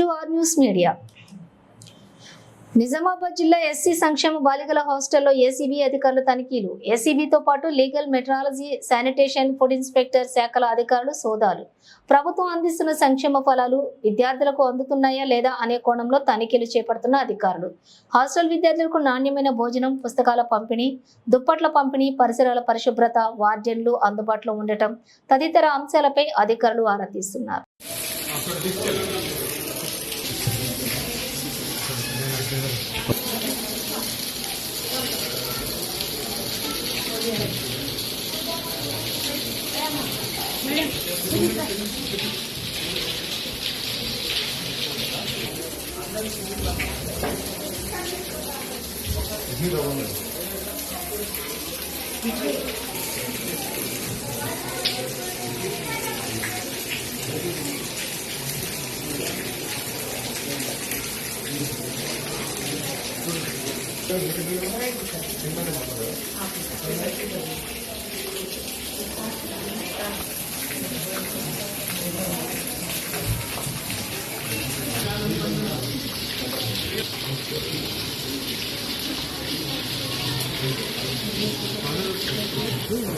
to our news media. Nizamabad జిల్లా SC సంక్షేమ బాలికల హాస్టల్లో ఏసీబీ అధికారులు తనిఖీలు. ఏసీబీతో పాటు legal, metrology, sanitation, food inspector శాఖల అధికారులు సోదాలు. ప్రభుత్వం అందిస్తున్న సంక్షేమ ఫలాలు విద్యార్థులకు అందుతున్నాయా లేదా అనే కోణంలో తనిఖీలు చేపడుతున్న అధికారులు హాస్టల్ విద్యార్థులకు నాణ్యమైన భోజనం, పుస్తకాల పంపిణీ, దుప్పట్ల పంపిణీ, పరిసరాల పరిశుభ్రత, వార్డెన్లు అందుబాటులో ఉండటం తదితర అంశాలపై అధికారులు ఆరా తీస్తున్నారు.